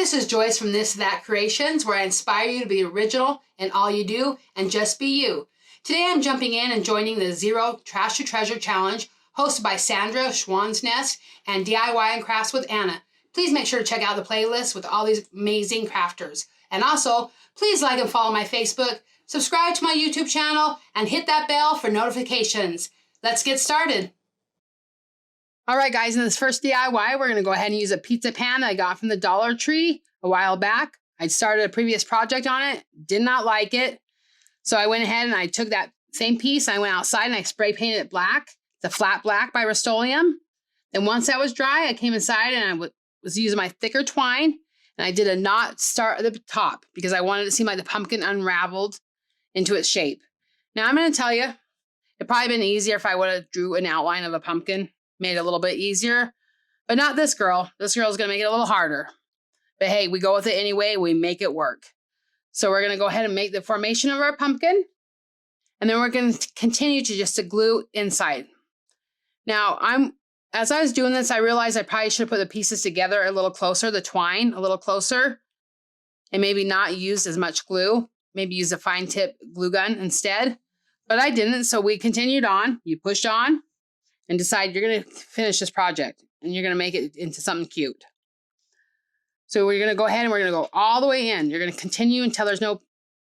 this is Joyce from This That Creations, where I inspire you to be original in all you do and just be you. Today I'm jumping in and joining the Zero Trash to Treasure Challenge hosted by Sandra Schwann's Nest and DIY and Crafts with Anna. Please make sure to check out the playlist with all these amazing crafters. And also, please like and follow my Facebook, subscribe to my YouTube channel, and hit that bell for notifications. Let's get started. All right, guys, in this first DIY, we're going to go ahead and use a pizza pan that I got from the Dollar Tree a while back. I started a previous project on it, did not like it. So I went ahead and I took that same piece, I went outside and I spray painted it black, the flat black by Rust-Oleum. Then once that was dry, I came inside and I was using my thicker twine and I did a knot start at the top because I wanted it to seem like the pumpkin unraveled into its shape. Now I'm going to tell you, it'd probably been easier if I would have drew an outline of a pumpkin. Made it a little bit easier, but not this girl. This girl's gonna make it a little harder. But hey, we go with it anyway, we make it work. So we're gonna go ahead and make the formation of our pumpkin, and then we're gonna continue to glue inside. Now, as I was doing this, I realized I probably should have put the pieces together a little closer, the twine a little closer, and maybe not use as much glue. Maybe use a fine tip glue gun instead, but I didn't, so we continued on. You push on, and decide you're going to finish this project and you're going to make it into something cute. So we're going to go ahead and we're going to go all the way in. You're going to continue until there's no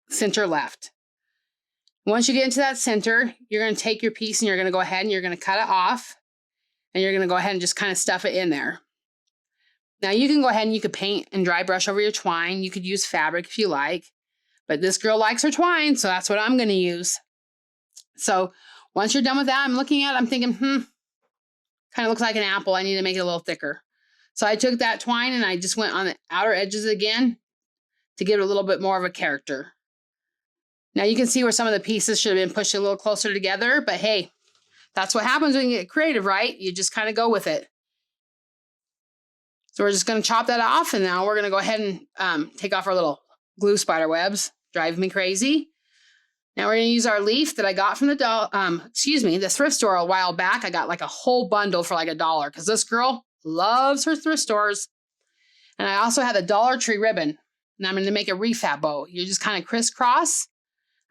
center left. Once you get into that center, you're going to take your piece and you're going to go ahead and you're going to cut it off. And you're going to go ahead and just kind of stuff it in there. Now you can go ahead and you could paint and dry brush over your twine. You could use fabric if you like. But this girl likes her twine, so that's what I'm going to use. So once you're done with that, I'm looking at it, I'm thinking, kind of looks like an apple. I need to make it a little thicker. So I took that twine and I just went on the outer edges again to give it a little bit more of a character. Now you can see where some of the pieces should have been pushed a little closer together, but hey, that's what happens when you get creative, right? You just kind of go with it. So we're just going to chop that off, and now we're going to go ahead and take off our little glue spider webs. Drive me crazy. Now we're going to use our leaf that I got from the thrift store a while back. I got like a whole bundle for like $1 because this girl loves her thrift stores. And I also had a Dollar Tree ribbon. And I'm going to make a refab bow. You just kind of crisscross.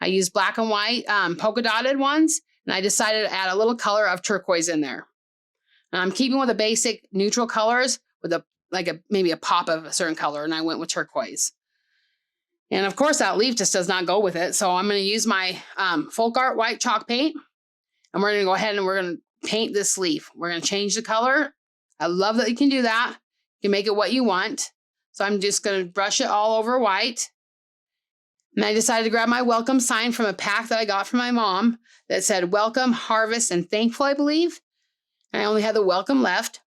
I used black and white polka dotted ones. And I decided to add a little color of turquoise in there. And I'm keeping with the basic neutral colors with maybe a pop of a certain color. And I went with turquoise. And of course, that leaf just does not go with it. So I'm going to use my folk art white chalk paint. And we're going to go ahead and we're going to paint this leaf. We're going to change the color. I love that you can do that. You can make it what you want. So I'm just going to brush it all over white. And I decided to grab my welcome sign from a pack that I got from my mom that said welcome, harvest, and thankful, I believe. And I only had the welcome left.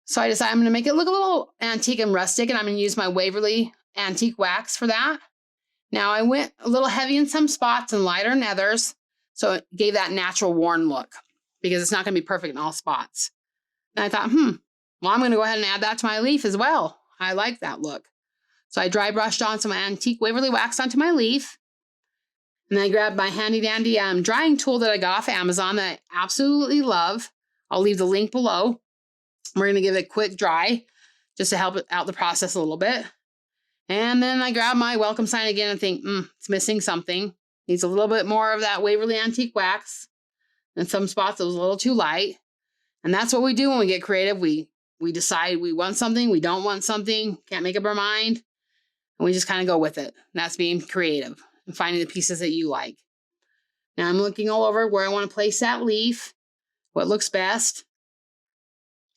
So I decided I'm going to make it look a little antique and rustic. And I'm going to use my Waverly antique wax for that. Now I went a little heavy in some spots and lighter in others, so it gave that natural worn look because it's not going to be perfect in all spots. And I thought, well, I'm going to go ahead and add that to my leaf as well. I like that look. So I dry brushed on some antique Waverly wax onto my leaf. And then I grabbed my handy dandy drying tool that I got off Amazon that I absolutely love. I'll leave the link below. We're going to give it a quick dry just to help it out the process a little bit. And then I grab my welcome sign again and think, it's missing something. Needs a little bit more of that Waverly antique wax. In some spots, it was a little too light. And that's what we do when we get creative. We decide we want something, we don't want something, can't make up our mind. And we just kind of go with it. And that's being creative and finding the pieces that you like. Now I'm looking all over where I want to place that leaf, what looks best.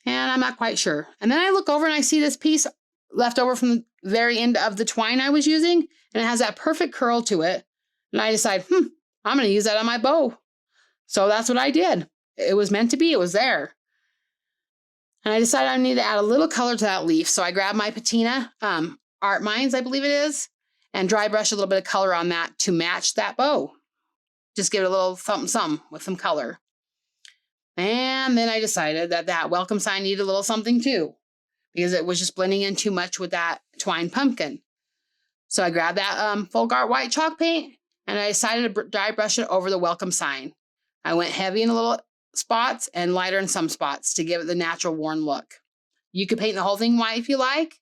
And I'm not quite sure. And then I look over and I see this piece left over from the very end of the twine I was using, and it has that perfect curl to it. And I decide, I'm going to use that on my bow. So that's what I did. It was meant to be. It was there. And I decided I need to add a little color to that leaf. So I grabbed my patina, Art Minds, I believe it is, and dry brush a little bit of color on that to match that bow. Just give it a little something with some color. And then I decided that welcome sign needed a little something too, because it was just blending in too much with that twine pumpkin. So I grabbed that folk art white chalk paint and I decided to dry brush it over the welcome sign. I went heavy in a little spots and lighter in some spots to give it the natural worn look. You could paint the whole thing white if you like.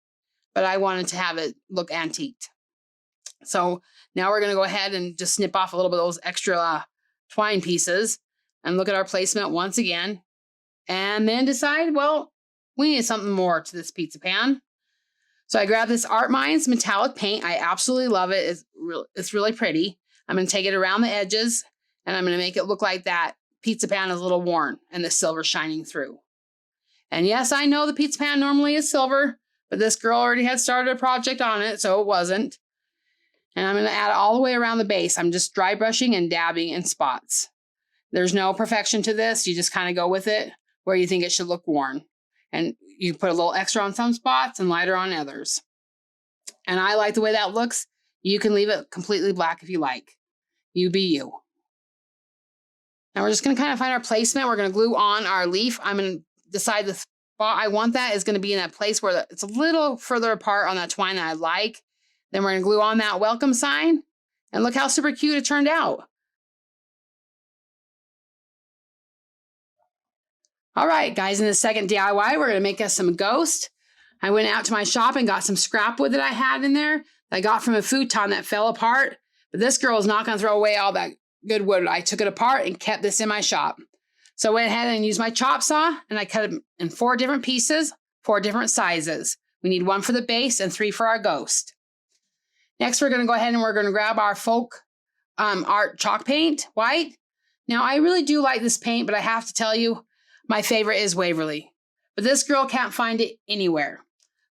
but I wanted to have it look antiqued. So now we're going to go ahead and just snip off a little bit of those extra twine pieces and look at our placement once again. And then decide, well, we need something more to this pizza pan. So I grabbed this Art Minds metallic paint. I absolutely love it. It's really pretty. I'm going to take it around the edges and I'm going to make it look like that pizza pan is a little worn and the silver shining through. And yes, I know the pizza pan normally is silver, but this girl already had started a project on it, so it wasn't. And I'm going to add it all the way around the base. I'm just dry brushing and dabbing in spots. There's no perfection to this. You just kind of go with it where you think it should look worn. And you put a little extra on some spots and lighter on others. And I like the way that looks. You can leave it completely black if you like. You be you. Now we're just going to kind of find our placement. We're going to glue on our leaf. I'm going to decide the spot I want that is going to be in that place where it's a little further apart on that twine that I like. Then we're going to glue on that welcome sign. And look how super cute it turned out. All right, guys, in the second DIY, we're going to make us some ghost. I went out to my shop and got some scrap wood that I had in there that I got from a futon that fell apart. But this girl is not going to throw away all that good wood. I took it apart and kept this in my shop. So I went ahead and used my chop saw and I cut it in 4 different pieces, 4 different sizes. We need 1 for the base and 3 for our ghost. Next, we're going to go ahead and we're going to grab our folk art chalk paint, white. Now, I really do like this paint, but I have to tell you, my favorite is Waverly. But this girl can't find it anywhere.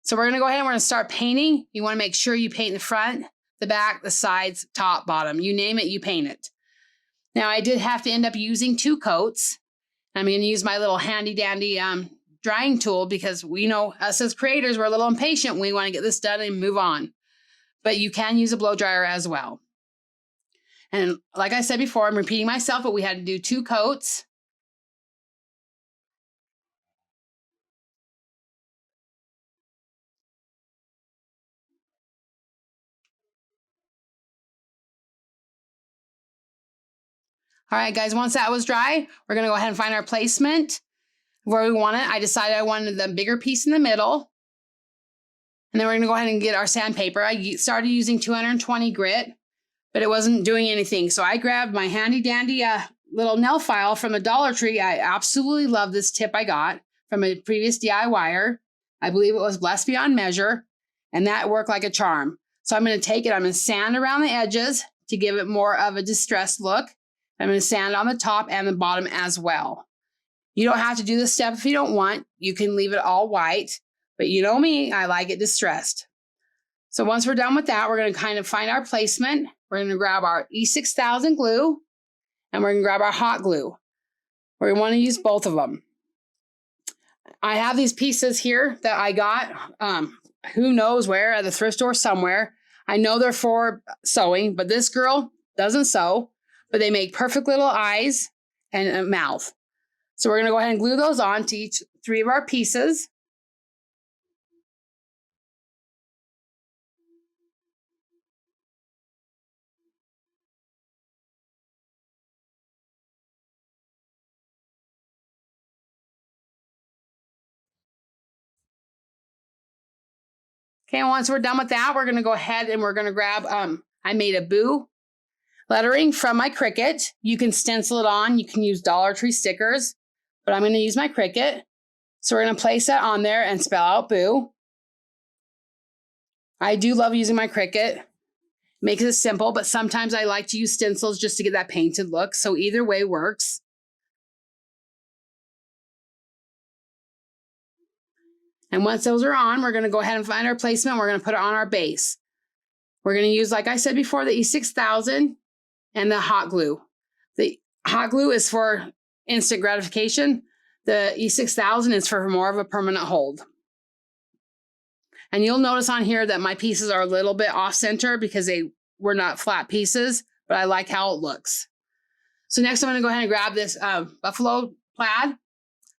So we're going to go ahead and we're going to start painting. You want to make sure you paint the front, the back, the sides, top, bottom. You name it, you paint it. Now, I did have to end up using 2 coats. I'm going to use my little handy dandy drying tool because we know us as creators, we're a little impatient. We want to get this done and move on. But you can use a blow dryer as well. And like I said before, I'm repeating myself, but we had to do 2 coats. All right, guys, once that was dry, we're going to go ahead and find our placement where we want it. I decided I wanted the bigger piece in the middle. And then we're going to go ahead and get our sandpaper. I started using 220 grit, but it wasn't doing anything. So I grabbed my handy dandy little nail file from the Dollar Tree. I absolutely love this tip I got from a previous DIYer. I believe it was Blessed Beyond Measure, and that worked like a charm. So I'm going to take it, I'm going to sand around the edges to give it more of a distressed look. I'm going to sand on the top and the bottom as well. You don't have to do this step if you don't want. You can leave it all white, but you know me, I like it distressed. So once we're done with that, we're going to kind of find our placement. We're going to grab our E6000 glue and we're going to grab our hot glue. We're going to want to use both of them. I have these pieces here that I got, who knows where, at the thrift store somewhere. I know they're for sewing, but this girl doesn't sew, but they make perfect little eyes and a mouth. So we're going to go ahead and glue those on to each 3 of our pieces. Okay, and once we're done with that, we're going to go ahead and we're going to grab, I made a boo lettering from my Cricut. You can stencil it on. You can use Dollar Tree stickers, but I'm going to use my Cricut. So we're going to place that on there and spell out boo. I do love using my Cricut. Makes it simple, but sometimes I like to use stencils just to get that painted look. So either way works. And once those are on, we're going to go ahead and find our placement. We're going to put it on our base. We're going to use, like I said before, the E6000 and the hot glue. The hot glue is for instant gratification. The E6000 is for more of a permanent hold. And you'll notice on here that my pieces are a little bit off center because they were not flat pieces, but I like how it looks. So next I'm going to go ahead and grab this buffalo plaid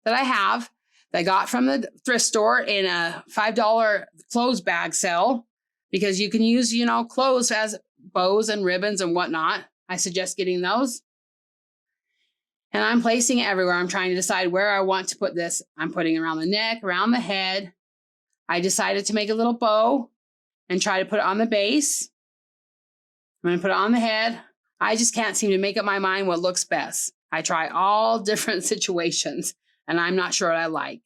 that I have that I got from the thrift store in a $5 clothes bag sale, because you can use, you know, clothes as bows and ribbons and whatnot. I suggest getting those. And I'm placing it everywhere. I'm trying to decide where I want to put this. I'm putting it around the neck, around the head. I decided to make a little bow and try to put it on the base. I'm going to put it on the head. I just can't seem to make up my mind what looks best. I try all different situations and I'm not sure what I like.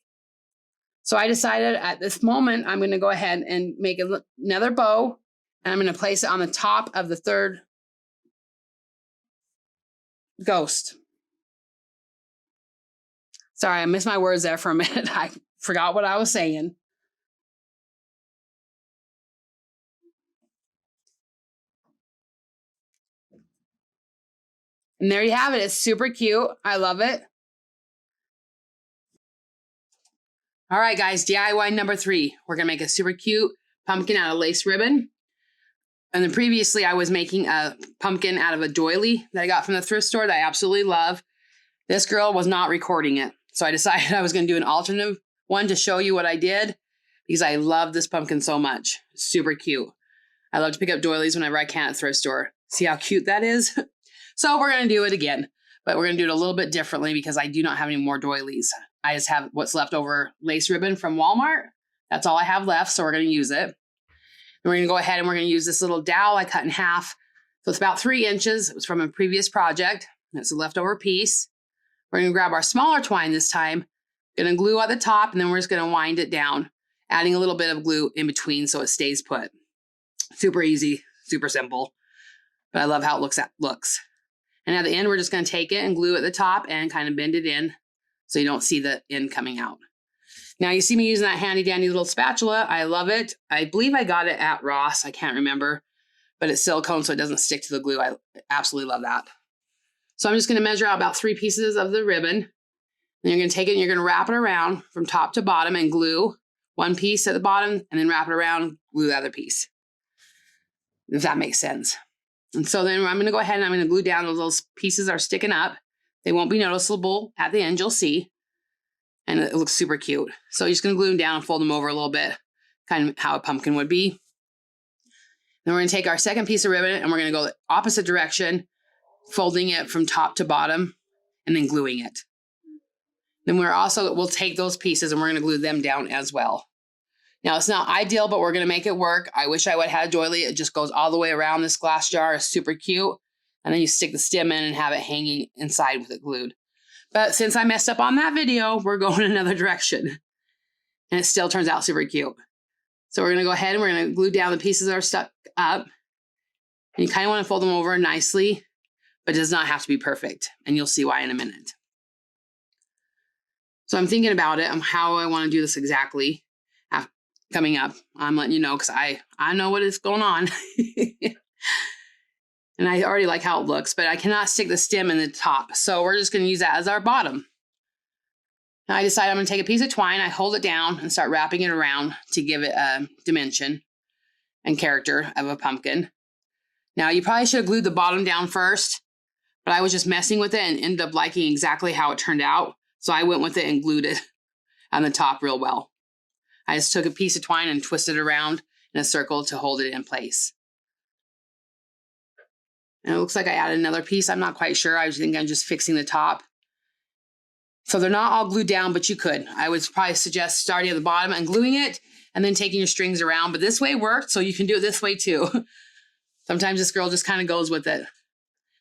So I decided at this moment, I'm going to go ahead and make another bow, and I'm going to place it on the top of the third ghost. Sorry, I missed my words there for a minute. I forgot what I was saying. And there you have it. It's super cute. I love it. All right, guys, DIY number 3. We're going to make a super cute pumpkin out of lace ribbon. And then previously, I was making a pumpkin out of a doily that I got from the thrift store that I absolutely love. This girl was not recording it. So I decided I was going to do an alternative one to show you what I did because I love this pumpkin so much. Super cute. I love to pick up doilies whenever I can at the thrift store. See how cute that is? So we're going to do it again, but we're going to do it a little bit differently because I do not have any more doilies. I just have what's left over lace ribbon from Walmart. That's all I have left, so we're going to use it. And we're going to go ahead and we're going to use this little dowel I cut in half. So it's about 3 inches. It was from a previous project. It's a leftover piece. We're going to grab our smaller twine this time. Going to glue at the top, and then we're just going to wind it down, adding a little bit of glue in between so it stays put. Super easy, super simple, but I love how it looks. And at the end, we're just going to take it and glue at the top and kind of bend it in so you don't see the end coming out. Now you see me using that handy dandy little spatula. I love it. I believe I got it at Ross. I can't remember, but it's silicone so it doesn't stick to the glue. I absolutely love that. So I'm just going to measure out about 3 pieces of the ribbon. Then you're going to take it and you're going to wrap it around from top to bottom and glue 1 piece at the bottom and then wrap it around, glue the other piece. If that makes sense. And so then I'm going to go ahead and I'm going to glue down those pieces that are sticking up. They won't be noticeable at the end, you'll see. And it looks super cute. So you're just going to glue them down and fold them over a little bit, kind of how a pumpkin would be. Then we're going to take our second piece of ribbon and we're going to go the opposite direction, folding it from top to bottom and then gluing it. Then we'll take those pieces and we're going to glue them down as well. Now it's not ideal, but we're going to make it work. I wish I would have had a doily. It just goes all the way around this glass jar. It's super cute. And then you stick the stem in and have it hanging inside with it glued. But since I messed up on that video, we're going another direction. And it still turns out super cute. So we're going to go ahead and we're going to glue down the pieces that are stuck up. And you kind of want to fold them over nicely, but it does not have to be perfect. And you'll see why in a minute. So I'm thinking about it, how I want to do this exactly coming up. I'm letting you know because I know what is going on. And I already like how it looks, but I cannot stick the stem in the top. So we're just going to use that as our bottom. Now I decide I'm going to take a piece of twine, I hold it down and start wrapping it around to give it a dimension and character of a pumpkin. Now you probably should have glued the bottom down first, but I was just messing with it and ended up liking exactly how it turned out. So I went with it and glued it on the top real well. I just took a piece of twine and twisted it around in a circle to hold it in place. And it looks like I added another piece. I'm not quite sure. I think I'm just fixing the top. So they're not all glued down, but you could. I would probably suggest starting at the bottom and gluing it and then taking your strings around. But this way worked, so you can do it this way too. Sometimes this girl just kind of goes with it. Then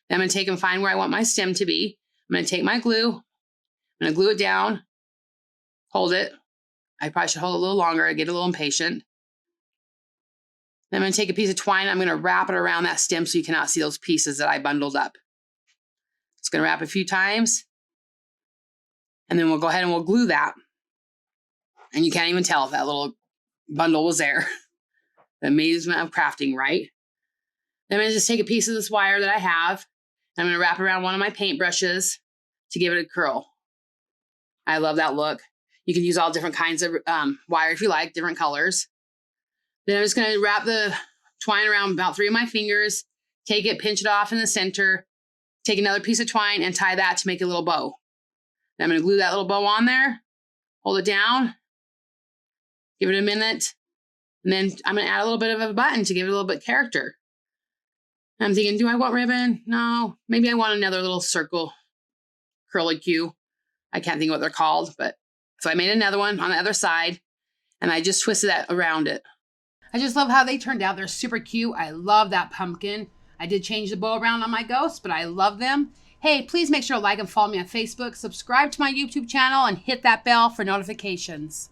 I'm going to take and find where I want my stem to be. I'm going to take my glue. I'm going to glue it down. Hold it. I probably should hold it a little longer. I get a little impatient. Then I'm going to take a piece of twine. I'm going to wrap it around that stem so you cannot see those pieces that I bundled up. Just going to wrap a few times. And then we'll go ahead and we'll glue that. And you can't even tell if that little bundle was there. The amazement of crafting, right? Then I'm going to just take a piece of this wire that I have. And I'm going to wrap it around one of my paintbrushes to give it a curl. I love that look. You can use all different kinds of wire if you like, different colors. Then I'm just going to wrap the twine around about 3 of my fingers, take it, pinch it off in the center, take another piece of twine and tie that to make a little bow. Then I'm going to glue that little bow on there, hold it down, give it a minute, and then I'm going to add a little bit of a button to give it a little bit of character. And I'm thinking, do I want ribbon? No, maybe I want another little circle curly Q. I can't think of what they're called, but so I made another one on the other side. and I just twisted that around it. I just love how they turned out. They're super cute. I love that pumpkin. I did change the bow around on my ghost, but I love them. Hey, please make sure to like and follow me on Facebook, subscribe to my YouTube channel, and hit that bell for notifications.